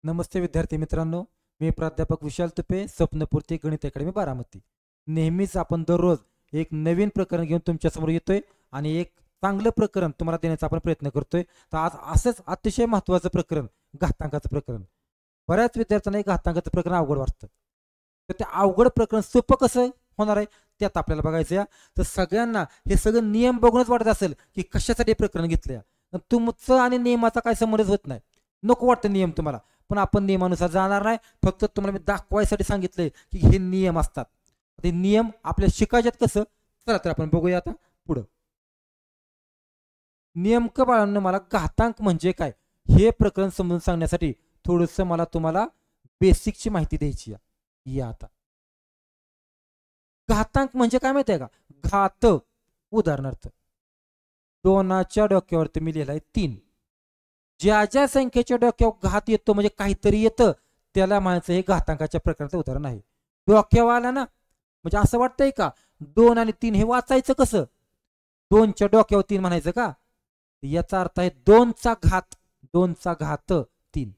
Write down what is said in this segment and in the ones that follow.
नमस्ते विद्यार्थी मित्रांनो, मी प्राध्यापक विशाल तुपे, स्वप्नपूर्ती गणित अकॅडमी बारामती. नेहमीच आपण दररोज एक नवीन प्रकरण घेऊन तुमच्यासमोर येतोय आणि एक चांगलं प्रकरण तुम्हाला देण्याचा आपण प्रयत्न करतोय. तर आज असंच अतिशय महत्त्वाचं प्रकरण, घातांकाचं प्रकरण. बऱ्याच विद्यार्थ्यांना हे घातांकाचं प्रकरण अवघड वाटतं. तर ते अवघड प्रकरण सोपं कसं होणार आहे ते आता आपल्याला बघायचं आहे. तर सगळ्यांना हे सगळं नियम बघूनच वाटत असेल की कशासाठी हे प्रकरण घेतलंय. तुमचं आणि नियमाचा काही संबंधच होत नाही. नको वाटतं नियम तुम्हाला, पण आपण नियमानुसार जाणार नाही. फक्त तुम्हाला मी दाखवायसाठी सांगितलंय की हे नियम असतात. ते नियम आपल्याला शिकायच्यात कसं, चला तर आपण बघूया आता पुढं. नेमकं बाळांनो, मला घातांक म्हणजे काय हे प्रकरण समजून सांगण्यासाठी थोडंसं मला तुम्हाला बेसिकची माहिती द्यायची आहे. या आता घातांक म्हणजे काय माहिती आहे का? घात, उदाहरणार्थ दोनाच्या डोक्यावरती मी लिहिलाय 3. ज्या ज्या संख्येच्या डोक्यावर घात येतो म्हणजे काहीतरी येतं त्याला म्हणायचं हे घातांकाच्या प्रकारचं उदाहरण आहे. डोक्यावर आला ना, म्हणजे असं वाटतंय का 2 आणि 3 हे वाचायचं कसं? 2च्या डोक्यावर 3 म्हणायचं का? याचा अर्थ आहे 2चा घात, 2चा घात 3.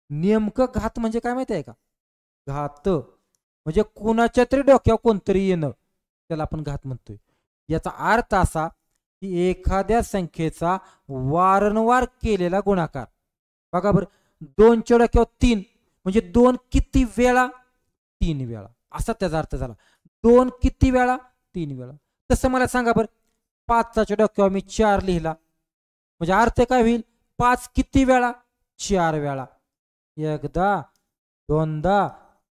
नेमकं घात म्हणजे काय माहिती आहे का? घात म्हणजे कुणाच्या तरी डोक्यावर कोणतरी येणं, त्याला आपण घात म्हणतोय. याचा अर्थ असा की एखाद्या संख्येचा वारंवार केलेला गुणाकार. बघा बरं, 2च्या डोक्यावर 3 म्हणजे 2 किती वेळा? 3 वेळा, असा त्याचा अर्थ झाला. 2 किती वेळा? 3 वेळा. तसं मला सांगा बरं, 5च्या डोक्यावर मी 4 लिहिला म्हणजे अर्थ काय होईल? 5 किती वेळा? 4 वेळा. एकदा, दोनदा,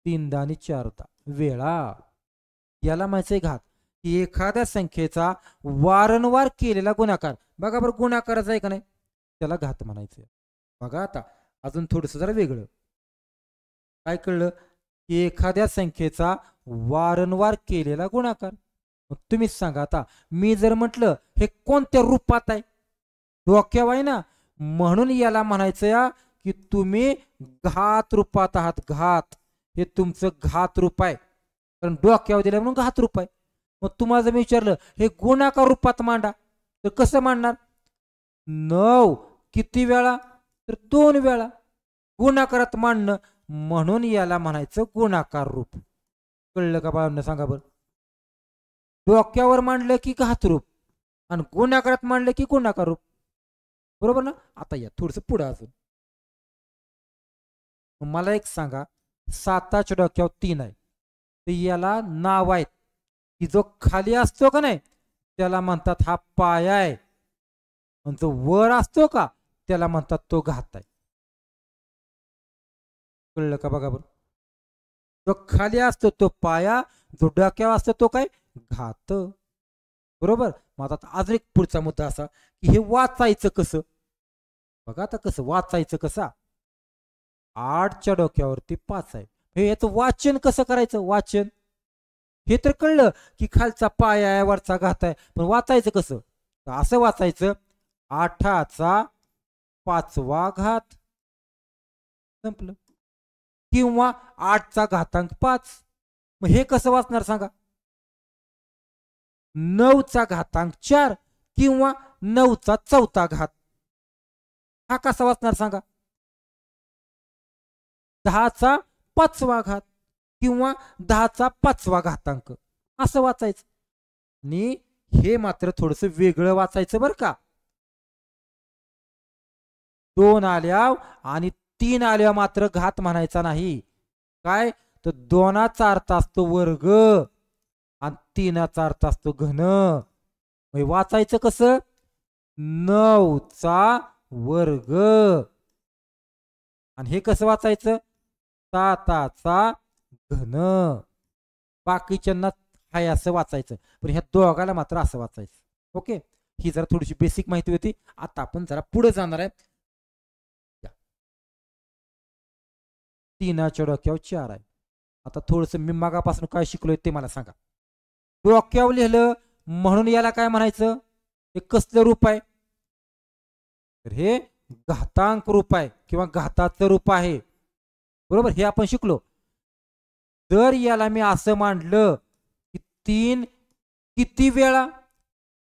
तीनदा आणि 4दा वेळा. याला म्हणायचंय घात. की एखाद्या संख्येचा वारंवार केलेला गुणाकार. बघा बरं, गुणाकाराचा आहे का नाही, त्याला घात म्हणायचं. बघा आता अजून थोडंसं जरा वेगळं काय कळलं की एखाद्या संख्येचा वारंवार केलेला गुणाकार. मग तुम्हीच सांगा आता, मी जर म्हटलं हे कोणत्या रूपात आहे? डोक्यावर आहे ना, म्हणून याला म्हणायचं या की तुम्ही घात रूपात आहात. घात हे तुमचं घात रूप आहे, कारण डोक्यावर दिलं म्हणून घात रूप आहे. मग तुम्हाला जर मी विचारलं हे गुणाकार रूपात मांडा, तर कसं मांडणार? 9 किती वेळा? तर 2 वेळा. गुणाकारात मांडणं, म्हणून याला म्हणायचं गुणाकार रूप. कळलं का बाळांनो? सांगा बरं. डोक्यावर मांडलं की घात रूप आणि गुणाकारात मांडलं की गुणाकार रूप. बरोबर ना? आता या थोडस पुढे अजून. मला एक सांगा, 7च्या डोक्यावर 3 आहे, तर याला नाव आहेत की जो खाली असतो का नाही त्याला म्हणतात हा पाया आहे, आणि जो वर असतो का त्याला म्हणतात तो घात आहे. कळलं का? बघा बरं, जो खाली असतो तो पाया, जो डोक्यावर असतो तो काय? घात. बरोबर. मग आता अजून एक पुढचा मुद्दा असा की हे वाचायचं कसं. बघा आता कसं वाचायचं. कसा? 8च्या डोक्यावरती 5 आहे, हे याचं वाचन कसं करायचं? वाचन हे तर कळलं की खालचा पाय आहे, वरचा घात आहे, पण वाचायचं कसं? तर असं वाचायचं, 8चा 5वा घात. संपलं. किंवा 8चा घातांक 5. मग हे कसं वाचणार सांगा? 9चा घातांक 4 किंवा 9चा 4था घात. हा कसा वाचणार सांगा? 10चा 5वा घात किंवा 10चा 5वा घातांक, असं वाचायचं. आणि हे मात्र थोडस वेगळं वाचायचं बरं का. 2 आल्या आणि 3 आल्या मात्र घात म्हणायचा नाही. काय? तर 2चा अर्थ असतो वर्ग आणि 3चा अर्थ असतो घन. वाचायचं कसं? 9चा वर्ग. आणि हे कसं वाचायचं? 7चा घन. बाकीच्यांना हाय असं वाचायचं, पण ह्या दोघाला मात्र असं वाचायचं. ओके, ही जरा थोडीशी बेसिक माहिती होती. आता आपण जरा पुढे जाणार आहे. 3च्या डोक्यावर 4 आहे. आता थोडस मी मागापासून काय शिकलोय ते मला सांगा. डोक्यावर लिहिलं म्हणून याला काय म्हणायचं? हे कसलं रूप आहे? तर हे घातांक रूप आहे किंवा घाताचं रूप आहे. बरोबर, हे आपण शिकलो. जर याला मी असं मांडलं की 3 किती वेळा?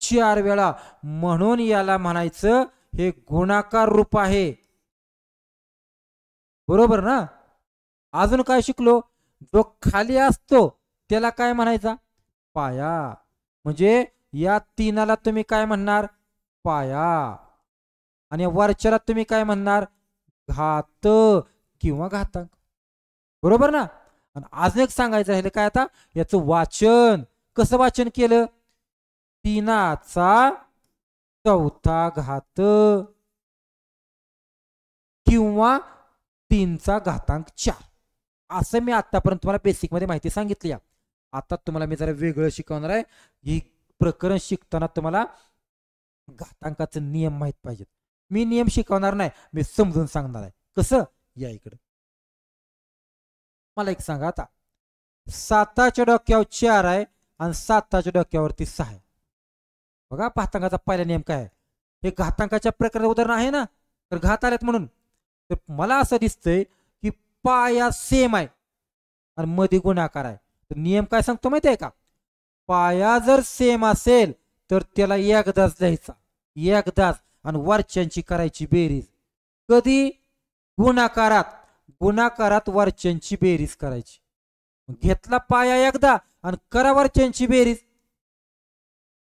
4 वेळा, म्हणून याला म्हणायचं हे गुणाकार रूप आहे. बरोबर ना. अजून काय शिकलो, जो खाली असतो त्याला काय म्हणायचा, पाया. म्हणजे या तीनाला तुम्ही काय म्हणणार, पाया. आणि वरच्याला तुम्ही काय म्हणणार, घात किंवा घातांक. बरोबर ना. आणि अजून एक सांगायचं राहिलं काय आता, याचं वाचन कसं वाचन केलं, तीनाचा चौथा घात किंवा 3चा घातांक 4. असं मी आतापर्यंत तुम्हाला बेसिक मध्ये माहिती सांगितली. आता तुम्हाला मी जरा वेगळं शिकवणार आहे. ही प्रकरण शिकताना तुम्हाला घातांकाचे नियम माहित पाहिजेत. मी नियम शिकवणार नाही, मी समजून सांगणार आहे. कसं, या इकडे. मला एक सांगा आता, 7च्या डोक्यावर 4 आहे आणि 7च्या डोक्यावरती 6 आहे. बघा घातांकाचा पहिला नियम काय आहे. हे घातांकाच्या प्रकाराचं उदाहरण आहे ना, तर घात आलेत म्हणून. तर मला असं दिसतंय की पाया सेम आहे आणि मध्ये गुणाकार आहे. तर नियम काय सांगतो माहिती आहे का, पाया जर सेम असेल तर त्याला एकदाच द्यायचा, एकदाच, आणि वरच्यांची करायची बेरीज. कधी, गुणाकारात. गुणाकारात वरच्यांची बेरीज करायची. घेतला पाया एकदा आणि करा वरच्यांची बेरीज,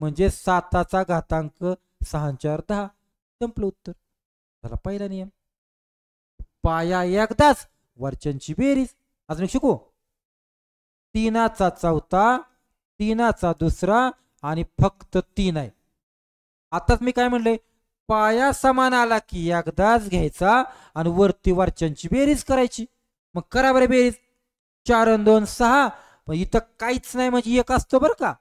म्हणजे 7चा घातांक 6 4 10. संपलं उत्तर. झाला पहिला नियम. पाया एकदाच, वरच्यांची बेरीज. अजून शिकू, 3चा चौथा, 3चा दुसरा आणि फक्त 3 आहे. आताच मी काय म्हणले, पाया समान आला की एकदाच घ्यायचा आणि वरती वरच्यांची बेरीज करायची. मग करा बरे बेरीज. 4 आणि 2 6. इथं काहीच नाही म्हणजे एक असतो बरं का,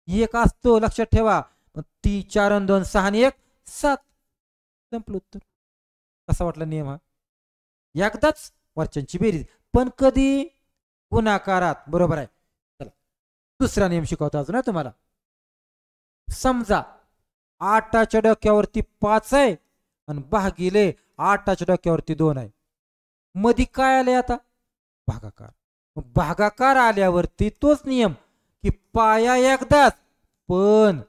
एक असतो, लक्षात ठेवा. ती 4 आणि 2 6 आणि 1 7. संपलं उत्तर. कसा वाटला नियम हा, एकदाच वरच्यांची बेरीज, पण कधी, गुणाकारात. बरोबर आहे. चला दुसरा नियम शिकवतो अजून तुम्हाला. समजा 8च्या डोक्यावरती 5 आहे आणि भागिले 8च्या डोक्यावरती 2 आहे. मध्ये काय आले आता, भागाकार. भागाकार आल्यावरती तोच नियम की पाया एकदाच, पण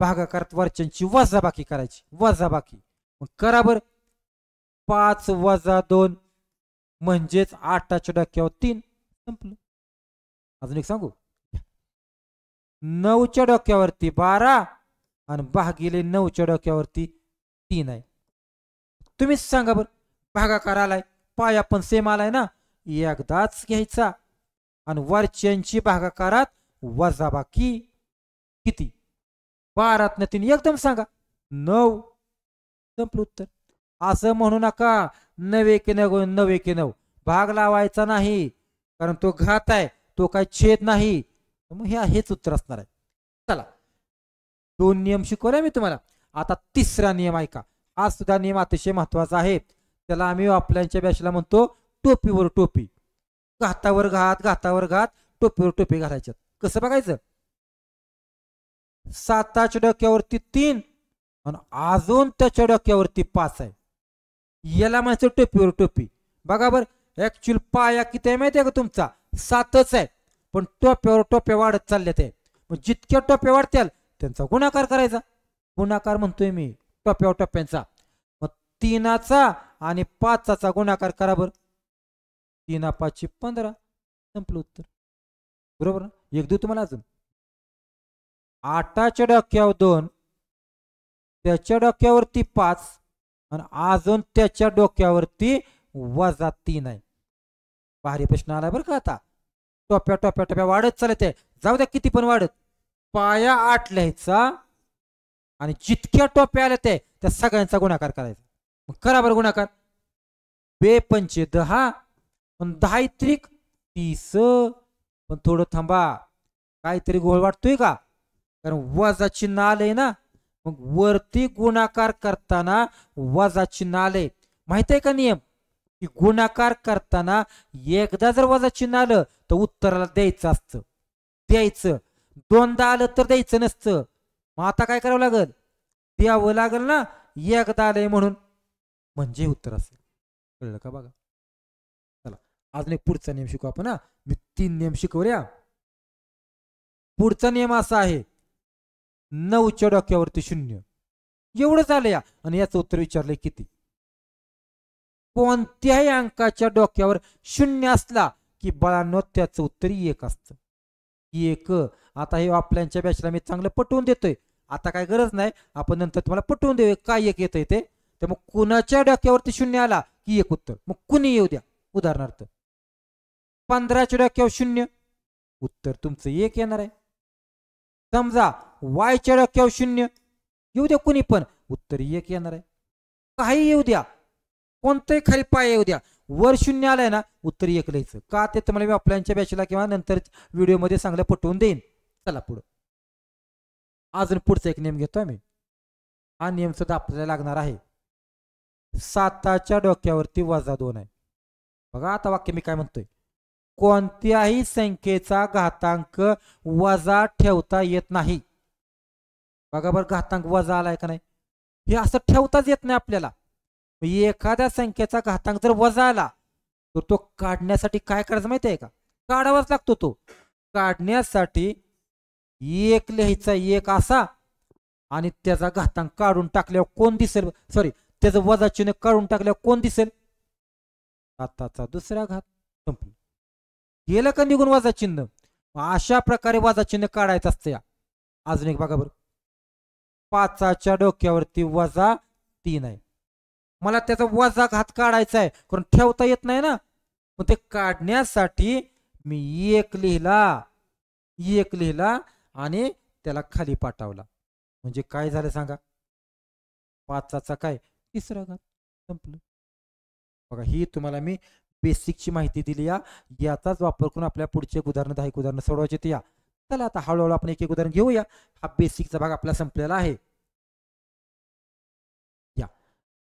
भागाकारात वरच्यांची वजाबाकी करायची, वजाबाकी. मग करा बर, 5 वजा 2 म्हणजेच 8च्या डोक्यावर 3. संपलं. अजून एक सांगू, 9च्या डोक्यावरती 12 आणि भागिले 9च्या डोक्यावरती 3 आहे. तुम्हीच सांगा बर, भागाकार आलाय, पाया पण सेम आलाय ना, एकदाच घ्यायचा आणि वरच्यांची भागाकारात वजाबाकी किती, 12 3 एकदम सांगा, 9. संपलं उत्तर. असं म्हणू नका 9 की 9 9 की 9, भाग लावायचा नाही, कारण तो घात आहे, तो काय छेद नाही. मग हेच उत्तर असणार आहे. चला 2 नियम शिकवले मी तुम्हाला. आता तिसरा नियम ऐका. हा सुद्धा नियम अतिशय महत्वाचा आहे. त्याला आम्ही आपल्याच्या बॅचला म्हणतो टोपीवर टोपी. घातावर घात, घातावर घात, टोपीवर टोपी घालायच्यात. कसं बघायचं, 7च्या डोक्यावरती 3 आणि अजून त्याच्या डोक्यावरती 5 आहे. याला म्हणायचं टोपीवर टोपी. बघा बर, ऍक्च्युअल पाया किती आहे माहिती आहे का तुमचा, 7च आहे, पण टोप्यावर टोप्या वाढत चालल्या ते. मग जितक्या टोप्या वाढत्याल त्यांचा गुणाकार करायचा. गुणाकार म्हणतोय मी, टोप्यावर टोप्यांचा. मग 3चा आणि 5चा गुणाकार करा बर, 3 5 15. संपलं उत्तर. बरोबर ना. एक देऊ तुम्हाला अजून, 8च्या डोक्यावर 2, त्याच्या डोक्यावरती 5 आणि अजून त्याच्या डोक्यावरती वजा 3 आहे. भारी प्रश्न आलाय बरं का. आता टोप्या टोप्या टोप्या वाढत चालत आहे, जाऊ द्या किती पण वाढत. पाया 8 लिहायचा आणि जितक्या टोप्या आल्या त्या सगळ्यांचा गुणाकार करायचा. मग करा बरं गुणाकार, 2 पंचे 10 पण 10 त्रिक 30. पण थोडं थांबा, काहीतरी गोळ वाटतोय का, कारण वजा चिन्ह आलंय ना. मग वरती गुणाकार करताना वजा चिन्ह आले. माहित आहे का नियम, की गुणाकार करताना एकदा जर वजा चिन्ह आलं तर उत्तराला द्यायचं असतं, द्यायचं. 2दा आलं तर द्यायचं नसतं. मग आता काय करावं लागल, द्यावं लागल ना, एकदा आलंय म्हणून, म्हणजे उत्तर असेल. कळलं का बघा. चला अजून एक पुढचा नियम शिकू आपण. मी 3 नियम शिकवले. पुढचा नियम असा आहे, 9च्या डोक्यावरती 0. एवढंच आलं या, आणि याचं उत्तर विचारलंय किती. कोणत्याही अंकाच्या डोक्यावर शून्य असला की बाळांनो त्याचं उत्तर एक असतं. एक. आता हे ऑफलाईनच्या बॅचला मी चांगलं पटवून देतोय. आता काय गरज नाही, आपण नंतर तुम्हाला पटवून देऊ काय एक येतंय ते. तर मग कुणाच्या डोक्यावरती शून्य आला की एक उत्तर, मग कुणी येऊ द्या. उदाहरणार्थ 15च्या डोक्यावर शून्य, उत्तर तुमचं एक येणार आहे. समजा वायच्या डोक्यावर शून्य येऊ द्या कुणी पण, उत्तर एक येणार आहे. काही येऊ द्या, कोणतंही खाली पाय येऊ द्या, वर शून्य आलाय ना उत्तर एक लिहायचं. का ते तुम्हाला मी ऑफलाईनच्या बॅचला किंवा नंतर व्हिडिओमध्ये चांगलं पटवून देईन. चला पुढं अजून पुढचा एक नियम घेतो आम्ही. हा नियम सुद्धा आपल्याला लागणार आहे. 7च्या डोक्यावरती -2 आहे. बघा आता वाक्य मी काय म्हणतोय, कोणत्याही संख्येचा घातांक वजा ठेवता येत नाही. बघा बरं घातांक वजा आलाय का नाही, हे असं ठेवताच येत नाही आपल्याला. एखाद्या संख्येचा घातांक जर वजा आला तर तो काढण्यासाठी काय करायचं माहिती आहे का, काढावाच लागतो. तो काढण्यासाठी एक लिहायचा एक असा, आणि त्याचा घातांक काढून टाकल्यावर कोण दिसेल, सॉरी त्याचं वजा चिन्ह काढून टाकल्यावर कोण दिसेल, 7चा दुसरा घात. संपलं, गेलं का निघून वजा चिन्ह. अशा प्रकारे वजा चिन्ह काढायचं असतं. अजून एक बघा बरं, 5च्या डोक्यावरती -3 आहे. मला त्याचा वजा घात काढायचा आहे, कारण ठेवता येत नाही ना. मग ते काढण्यासाठी मी एक लिहिला आणि त्याला खाली पाठवला. म्हणजे काय झालं सांगा, 5चा काय तिसरा घात. संपलं. बघा ही तुम्हाला मी बेसिकची माहिती दिली. याचाच वापर करून आपल्या पुढचे उदाहरण 10 उदाहरण सोडवायचे ते या. चला आता हळूहळू आपण एक उदाहरण घेऊया. हा बेसिकचा भाग आपला संपलेला आहे.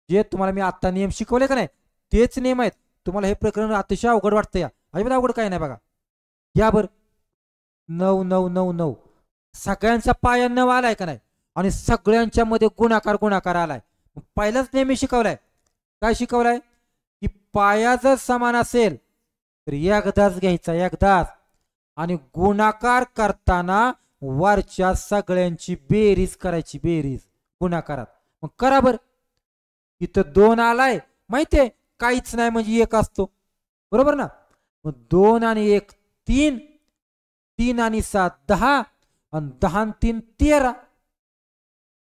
जे तुम्हाला मी आता नियम शिकवले का नाही तेच नियम आहेत. तुम्हाला हे प्रकरण अतिशय अवघड वाटतं या, अजिबात अवघड काय नाही. बघा या बर 9 9 9 9 सगळ्यांचा पाया 9 आलाय का नाही, आणि सगळ्यांच्या मध्ये गुणाकार आलाय. पहिलाच नियम मी शिकवलाय. काय शिकवलाय की पाया जर समान असेल तर एकदाच घ्यायचा, एकदाच, आणि गुणाकार करताना वरच्या सगळ्यांची बेरीज करायची, बेरीज गुणाकारात. मग करा बर. इथं 2 आलाय माहितीये, काहीच नाही म्हणजे 1 असतो, बरोबर ना. मग 2 आणि 1 3, 3 आणि 7 10, आणि 10 आणि 3 13.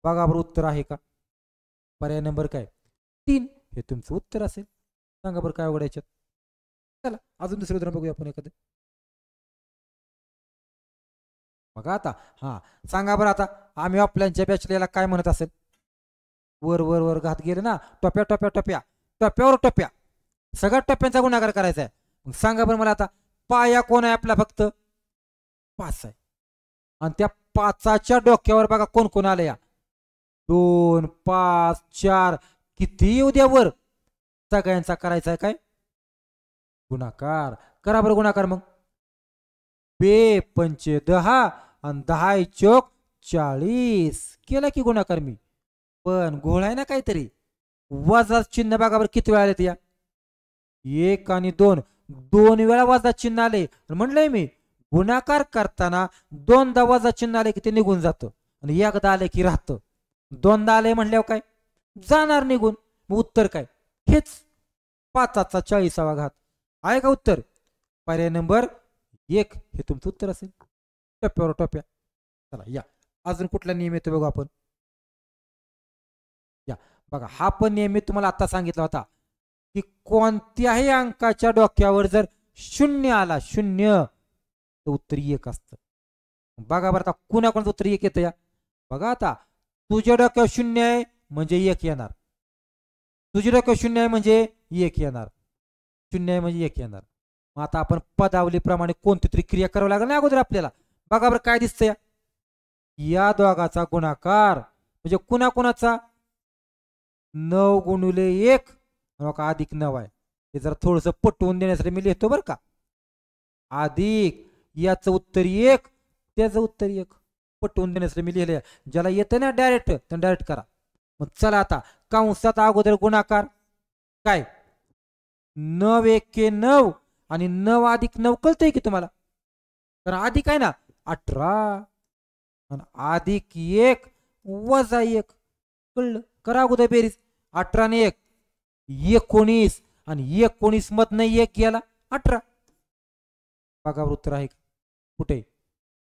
बघा बरं उत्तर आहे का. पर्याय नंबर काय 3 हे तुमचं उत्तर असेल. सांगा बरं काय अवघड याच्यात. चला अजून दुसरं उदाहरण बघूया आपण एखादं. बघा आता हा सांगा बरं, आता आम्ही ऑफलाईनच्या बॅचला काय म्हणत असेल, वर वर वर घात गेले ना, टप्प्या टप्प्या टप्प्या टप्प्यावर टप्प्या सगळ्या टप्प्यांचा गुणाकार करायचा आहे. मग सांगा बरं मला आता पाया कोण आहे आपला, फक्त 5 आहे. आणि त्या 5च्या डोक्यावर बघा कोण कोण आले या, 2 5 4 किती येऊ द्या वर, सगळ्यांचा करायचा आहे काय गुणाकार. करा बरं गुणाकार. मग 2 5 10 आणि 10 चौक 40 केला की गुणाकार मी. पण घोळ आहे ना काहीतरी, वजा चिन्ह बघा बरं किती वेळा आले त्या, 1 आणि 2 2 वेळा वजा चिन्ह आले. म्हणलंय मी गुणाकार करताना 2दा वजा चिन्ह आले की ते निघून जातं, आणि एकदा आले की राहतं. 2दा आले म्हणल्यावर काय जाणार निघून. मग उत्तर काय हेच 5चा 40वा घात आहे का उत्तर. पर्याय नंबर 1 हे तुमचं उत्तर असेल. टप्प्यावर टप्प्या. चला या अजून कुठला नियम येतो बघू आपण. या बघा हा पण नियम मी तुम्हाला आता सांगितला होता की कोणत्याही अंकाच्या डोक्यावर जर 0 आला, 0, तर उत्तर 1 असतं. बघा बरं आता कुणाकोणाचं उत्तर 1 येतं या. बघा आता तुझ्या डोक्यावर 0 आहे म्हणजे 1 येणार, तुझ्या डोक्यावर 0 आहे म्हणजे 1 येणार, 0 आहे म्हणजे 1 येणार. मग आता आपण पदावलीप्रमाणे कोणती तरी क्रिया करावी लागेल ना अगोदर आपल्याला. बघा बरं काय दिसतंय, या दोघाचा गुणाकार म्हणजे कुणाकुणाचा 9 गुणिले 1 अधिक 9 आहे. हे जरा थोडस पटवून देण्यासाठी मी लिहितो बरं का. अधिक याचं उत्तर 1 त्याचं उत्तर 1 पटवून देण्यासाठी मी लिहिले. ज्याला येतं ना डायरेक्ट तर डायरेक्ट करा. मग चला आता कंसात अगोदर गुणाकार काय 9 1 9 आणि 9 अधिक 9 कळतंय की तुम्हाला, तर अधिक आहे ना 18 आणि अधिक 1 वजा 1 कळलं. करा अगोदर बेरीज. 18 आणि 1 19 आणि 19 मधनं 1 गेला 18. बघा उत्तर आहे का कुठे?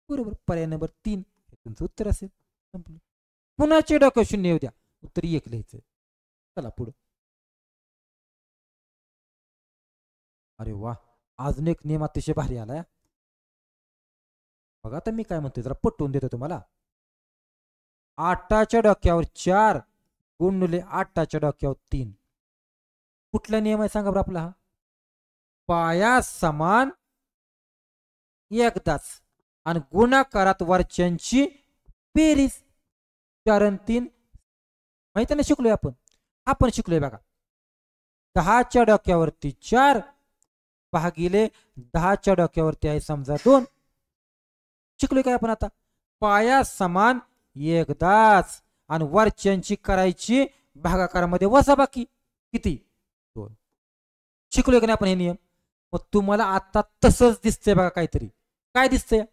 बरोबर, पर्याय नंबर 3 तुमचं उत्तर असेल. संपलं. पुन्हा डोक्यावर शून्य येऊ द्या, उत्तर 1 लिहायचं. चला पुढे. अरे वा, अजून एक नियम अतिशय भारी आलाय. बघा आता मी काय म्हणतोय जरा पटवून देतो तुम्हाला. 8च्या डोक्यावर 4 गुणुले 8च्या डोक्यावर 3. कुठला नियम आहे सांगा बरं आपला हा? पाया समान एकदाच आणि गुणाकारात वरच्यांची बेरीज. 4 आणि 3 माहिती ना, शिकलोय आपण शिकलोय बघा. 10च्या डोक्यावरती 4 भागिले 10च्या डोक्यावरती आहे समजा 2. शिकलोय काय आपण आता? पाया समान एकदाच आणि वरच्यांची करायची भागाकारामध्ये वजाबाकी किती 2. शिकलोय का नाही आपण हे नियम? मग तुम्हाला आता तसंच दिसतंय बघा काहीतरी. काय दिसतंय?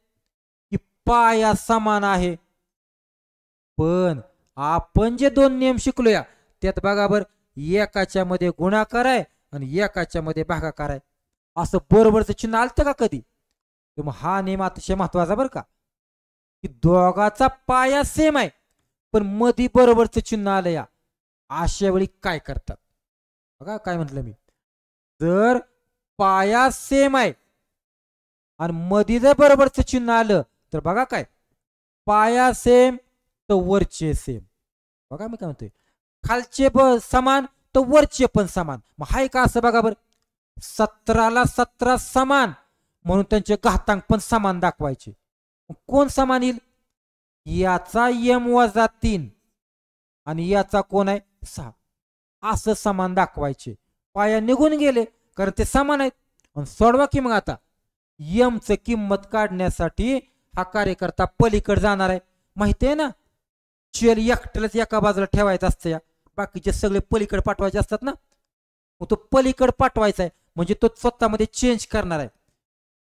की पाया समान आहे, पण आपण जे 2 नियम शिकलोया त्यात बघा बर, एकाच्या मध्ये गुणाकार आहे आणि एकाच्या मध्ये भागाकार आहे. असं बरोबरचं चिन्ह आलतं का कधी? मग हा नियम अतिशय महत्वाचा बरं का, की दोघाचा पाया सेम आहे पण मधी बरोबरचं चिन्ह आलं या. अशा वेळी काय करतात बघा, काय म्हटलं मी, जर पाया सेम आहे आणि मध्ये जर बरोबरचं चिन्ह आलं तर बघा काय, पाया सेम तर वरचे सेम. बघा मी काय म्हणतोय, खालचे समान तर वरचे पण समान. मग हाय का असं बघा बरं, 17ला 17 समान म्हणून त्यांचे घातांक पण समान दाखवायचे. कोण समान येईल? याचा यम वजा 3 आणि याचा कोण आहे 6, असं समान दाखवायचे. पाया निघून गेले कारण ते समान आहेत. आणि सोडवा की मग आता यमचं किंमत काढण्यासाठी हा कार्यकर्ता पलीकडे जाणार आहे. माहिती आहे ना, चल एकट्यालाच एका बाजूला ठेवायचं असतं, या बाकीचे सगळे पलीकडे पाठवायचे असतात ना. मग तो पलीकडे पाठवायचा आहे म्हणजे तो स्वतःमध्ये चेंज करणार आहे,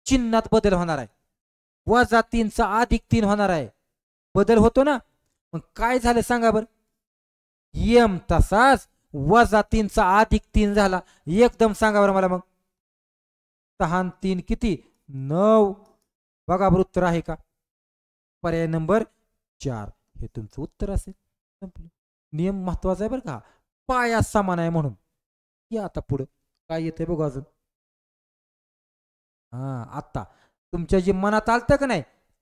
चिन्हात बदल होणार आहे. वजा 3चा अधिक 3 होणार आहे, बदल होतो ना. मग काय झालं सांगा बरं, यम तसाच वजा 3चा अधिक 3 झाला. एकदम सांगा बरं मला मग, 6 आणि 3 किती 9. बघा बरं उत्तर आहे का? पर्याय नंबर 4 हे तुमचं उत्तर असेल. संपलं. नियम महत्वाचा आहे बरं का, पाया समान आहे म्हणून. या आता पुढे काय येतंय बघू अजून. आता तुमच्या जे मनात आलतं का नाही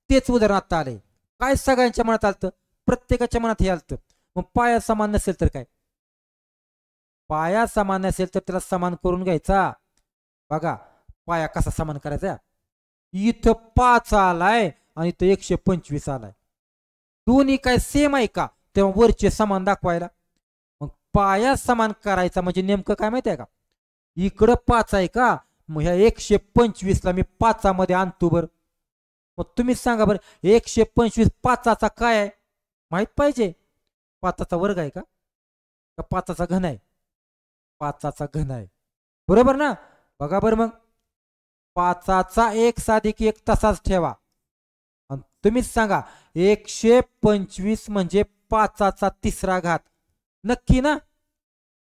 तेच उदाहरण आता आलंय. काय सगळ्यांच्या मनात आलतं? प्रत्येकाच्या मनात हे आलतं. मग पाया समान नसेल तर काय? पाया समान नसेल तर त्याला समान करून घ्यायचा. बघा पाया कसा समान करायचा, इथं 5 आलाय आणि इथं 125 आलाय. दोन्ही काय सेम आहे का? तेव्हा वरचे समान दाखवायला. मग पाया समान करायचा म्हणजे नेमकं काय माहिती आहे का, इकडं 5 आहे का, मग ह्या 125ला मी 5मध्ये आणतो बर. मग तुम्हीच सांगा बरं, 125 5चा काय आहे माहित पाहिजे? 5चा वर्ग आहे का 5चा घन आहे? 5चा घन आहे, बरोबर ना. बघा बरं मग 5चा 1 अधिक 1 तसाच ठेवा आणि तुम्हीच सांगा 125 म्हणजे 5चा 3रा घात. नक्की ना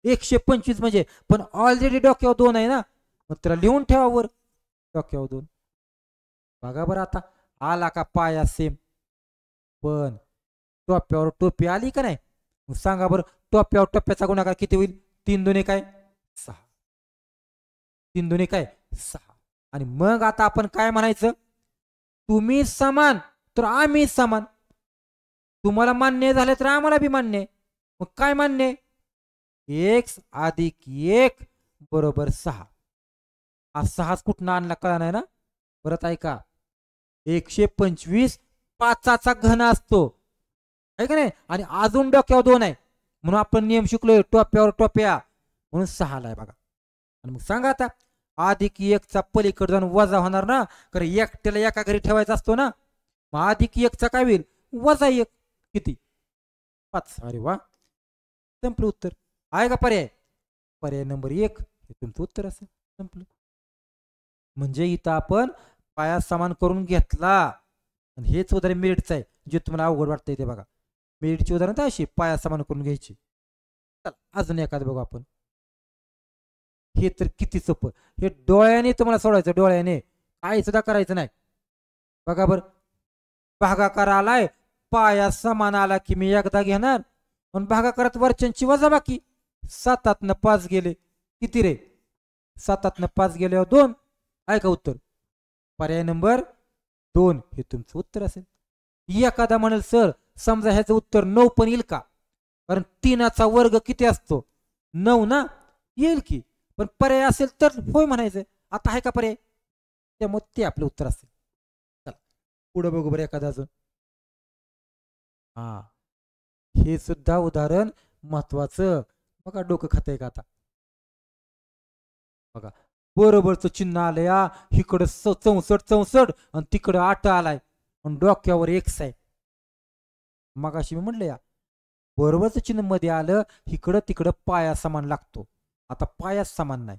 125 म्हणजे, पण ऑलरेडी डोक्यावर 2 आहे ना, मग त्याला लिहून ठेवा वर डोक्यावर 2. बघा बरं आता आला का पाया सेम, पण टोप्यावर टोपी आली का नाही? मग सांगा बरं टोप्यावर टोप्याचा गुणाकार किती होईल? 3 दुने काय 6, 3 दुने काय 6. आणि मग आता आपण काय म्हणायचं, तुम्ही समान तर आम्ही समान. तुम्हाला मान्य झाले तर आम्हाला बी मान्य आहे. मग काय मान्य आहे? x अधिक 1 बरोबर 6. हा 6 कुठनं आणला कळा नाही ना. परत ऐका, 125 5चा घन असतो आहे का नाही, आणि अजून डोक्यावर 2 आहे म्हणून आपण नियम शिकलोय टोप्यावर टोप्या म्हणून 6 ला आहे बघा. आणि मग सांगा आता अधिक 1चा पलीकडे जाऊन वजा होणार ना, कारण एकट्याला एका घरी ठेवायचा असतो ना. मग अधिक 1चा काय होईल वजा 1 किती 5. अरे वा, संपलं उत्तर. आहे का पर्याय? पर्याय नंबर 1 हे तुमचं उत्तर असेल. संपलं. म्हणजे इथं आपण पाया समान करून घेतला. आणि हेच उदाहरण मेरिटचं आहे जे तुम्हाला अवघड वाटतंय ते बघा. मेरिटची उदाहरण तर अशी पाया समान करून घ्यायची. चला अजून एखादं बघू आपण. हे तर किती सोपं. हे डोळ्याने तुम्हाला सोडायचं, डोळ्याने काही सुद्धा करायचं नाही. बघा बर, भागाकार आलाय, पाया समान आला की मी एकदा घेणार, पण भागाकारात वरच्यांची वजा बाकी. 7 5 गेले, किती रे? 7 5 गेल्यावर 2. आहे का उत्तर? पर्याय नंबर 2 हे तुमचं उत्तर असेल. एखादा म्हणेल सर समजा ह्याचं उत्तर 9 पण येईल का? कारण 3चा वर्ग किती असतो? 9 ना, येईल की. पण पर्याय असेल तर होय म्हणायचं. आता आहे का पर्याय? त्यामुळे ते आपलं उत्तर असेल. चला पुढे बघू बरं एखादा अजून. हा, हे सुद्धा उदाहरण महत्वाचं. बघा डोकं खातंय का आता? बघा बरोबरच चिन्ह आलं या, इकडं 64 64 आणि तिकडं 8 आलाय आणि डोक्यावर एक्स आहे. मगाशी मी म्हटलं या बरोबरच चिन्ह मध्ये आलं, इकडं तिकडं पाया समान लागतो. आता पाया समान नाही,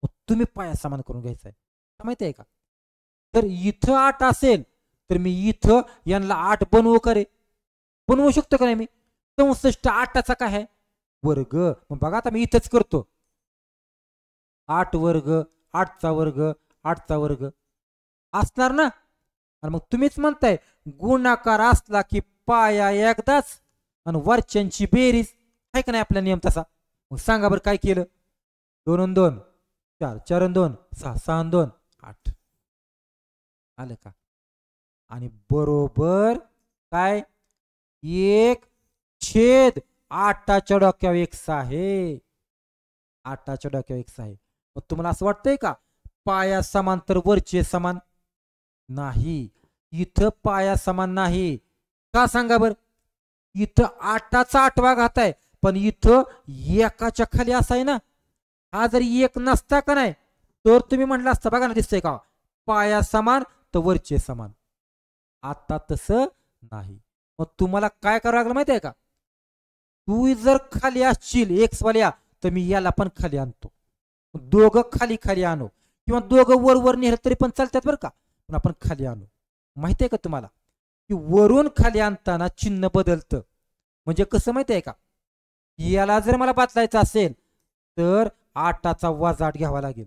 मग तुम्ही पाया समान करून घ्यायचा आहे. माहिती आहे का? तर इथं 8 असेल तर मी इथं यांना 8 बनवू का रे? बनवू शकतो का नाही मी? 64 8चा काय आहे? वर्ग. मग बघा आता मी इथंच करतो. 8 वर्ग, 8चा वर्ग, 8चा वर्ग असणार ना. आणि मग तुम्हीच म्हणताय गुणाकार असला की पाया एकदाच आणि वरच्यांची बेरीज आहे का नाही आपला नियम तसा. मग सांगा बरं काय केलं? 2 2 4 4 2 6 6 2 8 आलं का? आणि बरोबर काय 1/8च्या डोक्यावर एक्स आहे. 8च्या डोक्यावर एक्स आहे. मग तुम्हाला असं वाटतंय का पाया समान तर वरचे समान? नाही, इथं पाया समान नाही. का सांगा बर? इथं 8चा 8वा घात आहे, पण इथं 1च्या खाली असा आहे ना. हा जरी 1 नसता का नाही तर तुम्ही म्हटलं असतं बघा ना, दिसतंय का पाया समान तर वरचे समान. आता तसं नाही. मग तुम्हाला काय करावं लागलं माहिती आहे का? तू जर खाली असशील एक्स वाल्या तर मी याला पण खाली आणतो. दोघं खाली खाली आणू किंवा दोघं वर वर नेलं तरी पण चालतात बरं का, पण आपण खाली आणू. माहिती आहे का तुम्हाला की वरून खाली आणताना चिन्ह बदलतं. म्हणजे कसं माहिती आहे का? याला जर मला बदलायचं असेल तर 8चा वजा 8 घ्यावा लागेल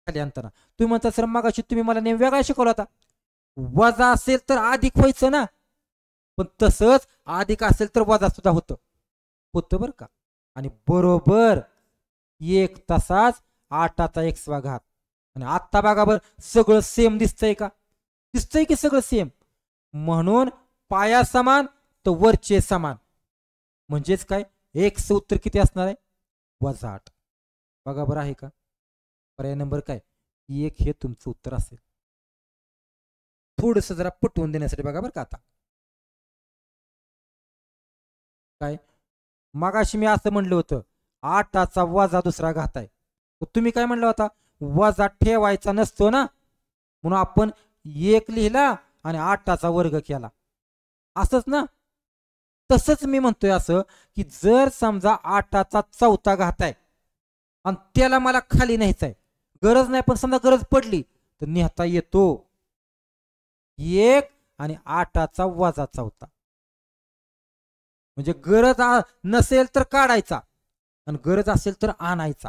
खाली आणताना. तुम्ही म्हणता सर मगाशी तुम्ही मला नेम वेगळा शिकवला होता. वजा असेल तर अधिक व्हायचं ना, पण तसंच अधिक असेल तर वजा सुद्धा होतं बरं का. आणि बरोबर 1 तसाच 8चा एक्सवा घात. आणि आता बघा बर सगळं सेम दिसतंय का? दिसतंय की सगळं सेम. म्हणून पाया समान तर वरचे समान. म्हणजेच काय एक्स उत्तर किती असणार आहे? -8. बघा बरं आहे का? पर्याय नंबर काय 1 हे तुमचं उत्तर असेल. थोडस जरा पटवून देण्यासाठी बघा बरं का. आता काय मगाशी मी असं म्हणलं होतं 8चा वजा दुसरा घात आहे, तुम्ही काय म्हणलं होता? वजा ठेवायचा नसतो ना, म्हणून आपण 1 लिहिला आणि 8चा वर्ग केला असंच ना. तसंच मी म्हणतोय असं की जर समजा 8चा 4था घात आहे आणि त्याला मला खाली न्यायचा आहे, गरज नाही पण समजा गरज पडली तर नेता येतो. 1 आणि 8चा वजा 4. म्हणजे गरज नसेल तर काढायचा आणि गरज असेल तर आणायचा.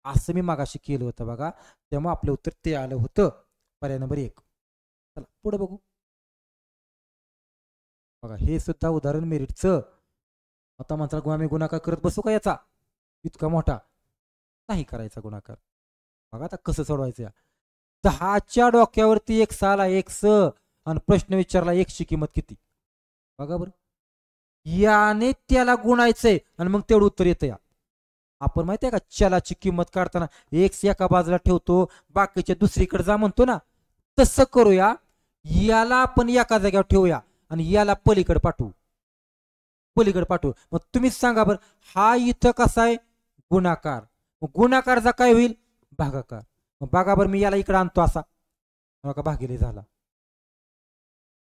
असं मी मागाशी केलं होतं बघा. तेव्हा आपलं उत्तर ते आलं होतं. पर्याय नंबर 1. चला पुढे बघू. बघा हे सुद्धा उदाहरण मेरिटचं. आता म्हणता आम्ही गुणाकार करत बसू का याचा इतका मोठा? नाही करायचा गुणाकार. बघा आता कसं सोडवायचं. 10च्या डोक्यावरती एक्स आला, एक्स, आणि प्रश्न विचारला एक्सची किंमत किती. बघा बरं, याने त्याला गुणायचंय आणि मग तेवढं उत्तर येतं. या आपण माहिती आहे का चलाची किंमत काढताना एक्स एका बाजूला ठेवतो, बाकीच्या दुसरीकडे जा म्हणतो ना, तसं करूया. याला आपण एका जागेवर ठेवूया आणि याला पलीकडे पाठवू. मग तुम्हीच सांगा बरं, हा इथं कसा आहे? गुणाकार. मग गुणाकारचा काय होईल? भागाकार. मग बघा बरं, मी याला इकडे आणतो असा, बघा भागिले झाला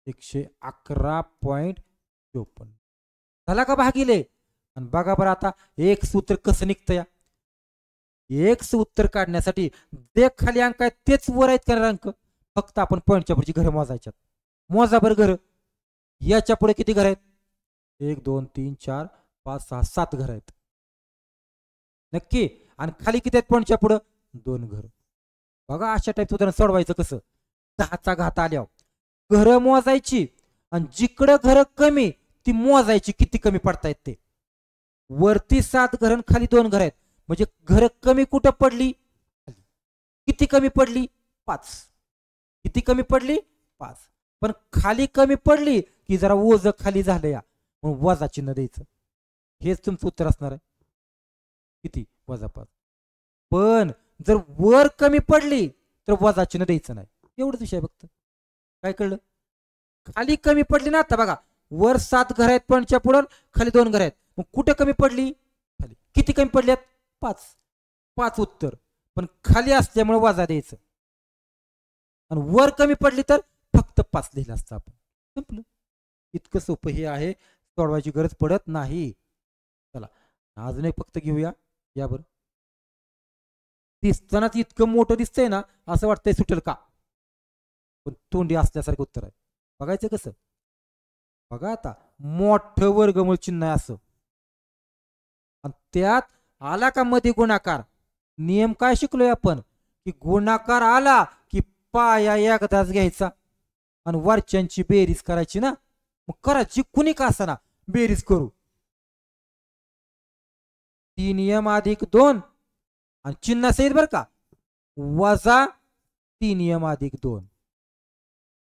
111.54 झाला का भागिले. आणि बघा बरं आता एक सूत्र कसं निघतं. या एक सूत्र काढण्यासाठी जे खाली अंक आहेत तेच वर आहेत का अंक, फक्त आपण पॉईंटच्या पुढची घरं मोजायच्यात. मोजा बरं घर. याच्या पुढे किती घर आहेत? 1 2 3 4 5 6 7 घर आहेत नक्की. आणि खाली किती आहेत पॉईंटच्या पुढं 2 घर. बघा अशा टाईप उदाहरण सोडवायचं कसं. 10चा घात आल्यावर घरं मोजायची आणि जिकडं घरं कमी ती मोजायची किती कमी पडतायत ते. वरती 7 घर आणि खाली 2 घर आहेत म्हणजे घरं कमी कुठं पडली, किती कमी पडली 5. किती कमी पडली 5. पण खाली कमी पडली की जरा ओझ खाली झालं या मग वजा चिन्ह द्यायचं. हेच तुमचं उत्तर असणार आहे. किती -5. पण जर वर कमी पडली तर वजा चिन्ह द्यायचं नाही. एवढंच विषय फक्त. काय कळलं. खाली कमी पडली ना आता बघा वर 7 घर आहेत पॉईंटच्या पुढं खाली 2 घर आहेत मग कुठे कमी पडली खाली. किती कमी पडल्यात 5. 5 उत्तर. पण खाली असल्यामुळे वजा द्यायचं आणि वर कमी पडली तर फक्त 5 लिहिलं असतं आपण. संपलं. इतकं सोपं हे आहे. सोडवायची गरज पडत नाही. चला अजून एक फक्त घेऊया. यावर दिसतानाच इतकं मोठं दिसतंय ना असं वाटतंय सुटेल का, पण तोंडी असल्यासारखं उत्तर आहे. बघायचं कसं. बघा आता मोठं वर्गमूळ चिन्ह आहे असं आणि त्यात आला का मध्ये गुणाकार. नियम काय शिकलोय आपण की गुणाकार आला की पाया एकदाच घ्यायचा आणि वरच्यांची बेरीज करायची ना. मग करायची कुणी का असा ना बेरीज करू. 3m+2 आणि चिन्ह सहित बर का वजा 3m+2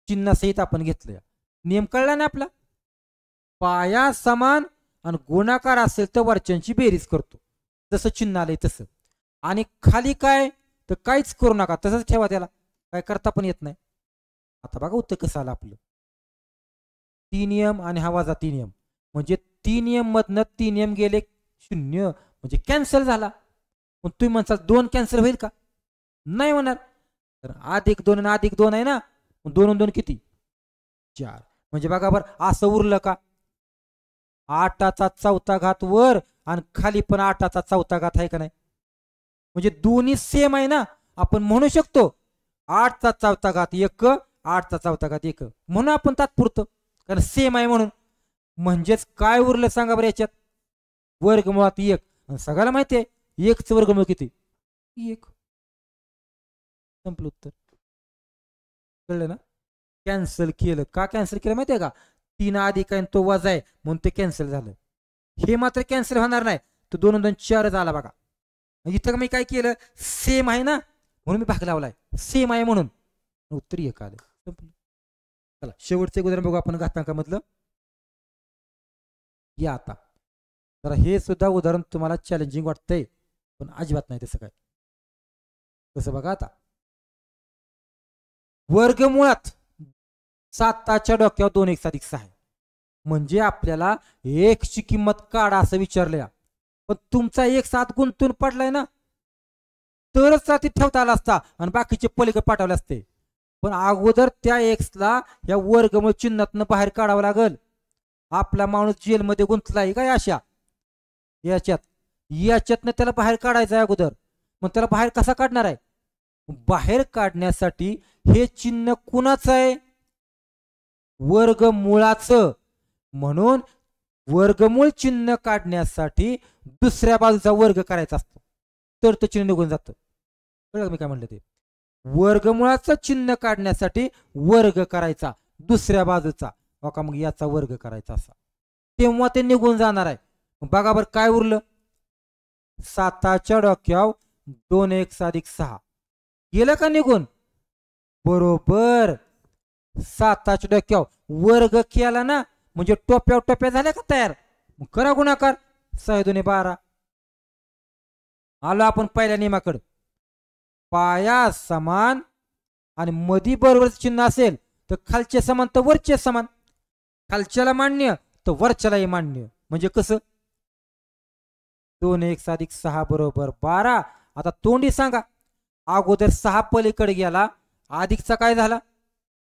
चिन्ह सहित आपण घेतलं. नियम कळला ना आपला. पाया समान आणि गुणाकार असेल तर वरच्यांची बेरीज करतो जसं चिन्ह आलंय तसं. आणि खाली काय तर काहीच करू नका तसंच ठेवा त्याला काय करता पण येत नाही. आता बघा उत्तर कसं आलं आपलं. 3m आणि हा वजा 3m म्हणजे 3m मधनं 3m गेले 0 म्हणजे कॅन्सल झाला. मग तुम्ही म्हणसाल 2 कॅन्सल होईल का, नाही होणार. तर +2 आणि +2 आहे ना 2 आणि 2 किती 4. म्हणजे बघा बरं असं उरलं का 8चा 4था घात वर आणि खाली पण 8चा 4था घात आहे का नाही. म्हणजे दोन्ही सेम आहे ना. आपण म्हणू शकतो 8चा 4था घात 1 8चा 4था घात 1 म्हणून आपण तात्पुरतं कारण सेम आहे म्हणून. म्हणजेच काय उरलं सांगा बरं याच्यात वर्गमुळात 1 सगळ्याला माहिती आहे 1चं वर्गमूळ किती 1. संपलं उत्तर. कळलं ना. कॅन्सल केलं का कॅन्सल केलं माहितीये का 3 अधिक आहे तो वजा आहे म्हणून ते कॅन्सल झालं. हे मात्र कॅन्सल होणार नाही. तो 2 आणि 2 4 झाला बघा. इथं मी काय केलं सेम आहे ना म्हणून मी भाग लावलाय सेम आहे म्हणून उत्तर 1 आलं. संपलं. चला शेवटचं एक उदाहरण बघू आपण घातांकामधलं. या आता जरा हे सुद्धा उदाहरण तुम्हाला चॅलेंजिंग वाटतंय पण अजिबात नाही तसं काय. कसं बघा आता वर्गमुळात 7च्या डोक्यावर 2x+6 आहे म्हणजे आपल्याला x ची किंमत काढा असं विचारलंय. पण तुमचा 1 गुंतून पडलाय ना तरच ती ठेवता आला असता आणि बाकीचे पलीकडे पाठवले असते. पण अगोदर त्या x ला या वर्गमूळ चिन्हातनं बाहेर काढावं लागल. आपला माणूस जेलमध्ये गुंतलाय काय अशा याच्यातनं त्याला बाहेर काढायचं आहे अगोदर. मग त्याला बाहेर कसा काढणार आहे. बाहेर काढण्यासाठी हे चिन्ह कुणाचं आहे वर्गमुळाचं. म्हणून वर्गमूळ चिन्ह काढण्यासाठी दुसऱ्या बाजूचा वर्ग करायचा असतो तर तो चिन्ह निघून जातं. कळलं मी काय म्हणलं ते. वर्गमुळाचं चिन्ह काढण्यासाठी वर्ग करायचा दुसऱ्या बाजूचा का मग याचा वर्ग करायचा असा तेव्हा ते निघून जाणार आहे. बघा बरं काय उरलं 7च्या डोक्यावर 2x+6 गेलं का निघून. बरोबर 7च्या डोक्यावर वर्ग केला ना म्हणजे टोप्या झाल्या का तयार. मग करा गुणाकार 6 2 12. आलो आपण पहिल्या नियमाकडे. पाया समान आणि मधी बरोबर चिन्ह असेल तर खालचे समान तर वरचे समान. खालच्याला मान्य तर वरच्यालाही मान्य. म्हणजे कसं 2x+6 बरोबर 12. आता तोंडी सांगा अगोदर 6 पलीकडे गेला अधिकचा काय झाला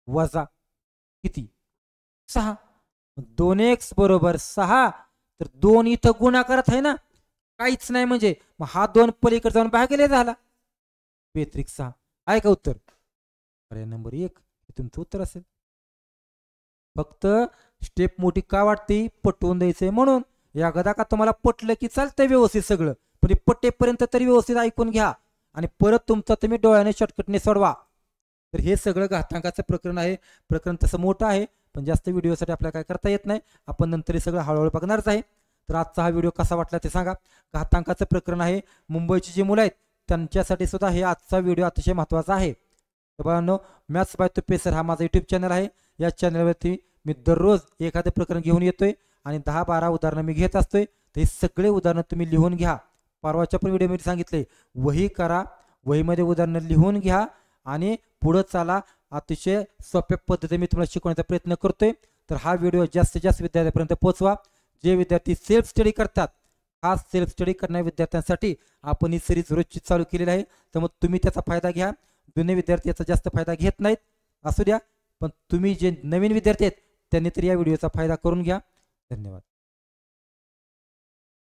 वजा किती 6. 2x बरोबर 6 तर 2 इथं गुणाकारात आहे ना काहीच नाही म्हणजे मग हा 2 पलीकडे जाऊन भागिले झाला बेत्रिक 6 आहे का उत्तर. पर्याय नंबर 1 हे तुमचं उत्तर असेल. फक्त स्टेप मोठी का वाटते पटवून द्यायचंय म्हणून. या गदा का तुम्हाला पटलं की चालतंय व्यवस्थित सगळं पण हे पटेपर्यंत तरी व्यवस्थित ऐकून घ्या आणि परत तुमचा तुम्ही डोळ्याने शॉर्टकटने सोडवा. तर हे सगळं घातांकाचं प्रकरण आहे. प्रकरण तसं मोठं आहे, पण जास्त व्हिडिओसाठी आपल्याला काय करता येत नाही. आपण नंतर हे सगळं हळूहळू बघणारच आहे. तर आजचा हा व्हिडिओ कसा वाटला ते सांगा. घातांकाचं प्रकरण आहे. मुंबईची जी मुलं आहेत त्यांच्यासाठी सुद्धा हे आजचा व्हिडिओ अतिशय महत्त्वाचा आहे. तर बाळांनो, मॅथ्स बाय तुपे सर हा माझा यूट्यूब चॅनल आहे. या चॅनलवरती मी दररोज एखादं प्रकरण घेऊन येतोय आणि 10-12 उदाहरणं मी घेत असतोय. तर हे सगळे उदाहरणं तुम्ही लिहून घ्या. परवाच्या पण व्हिडिओमध्ये सांगितले, वही करा, वहीमध्ये उदाहरणं लिहून घ्या आणि पुढं चाला. अतिशय सोप्या पद्धतीने मी तुम्हाला शिकवण्याचा प्रयत्न करतोय. तर हा व्हिडिओ जास्तीत जास्त विद्यार्थ्यांपर्यंत पोहोचवा. जे विद्यार्थी सेल्फ स्टडी करतात, खास सेल्फ स्टडी करणाऱ्या विद्यार्थ्यांसाठी आपण ही सिरीज रोजची चालू केलेली आहे. तर मग तुम्ही त्याचा फायदा घ्या. जुने विद्यार्थी याचा जास्त फायदा घेत नाहीत, असू द्या, पण तुम्ही जे नवीन विद्यार्थी आहेत त्यांनी तरी या व्हिडिओचा फायदा करून घ्या. धन्यवाद.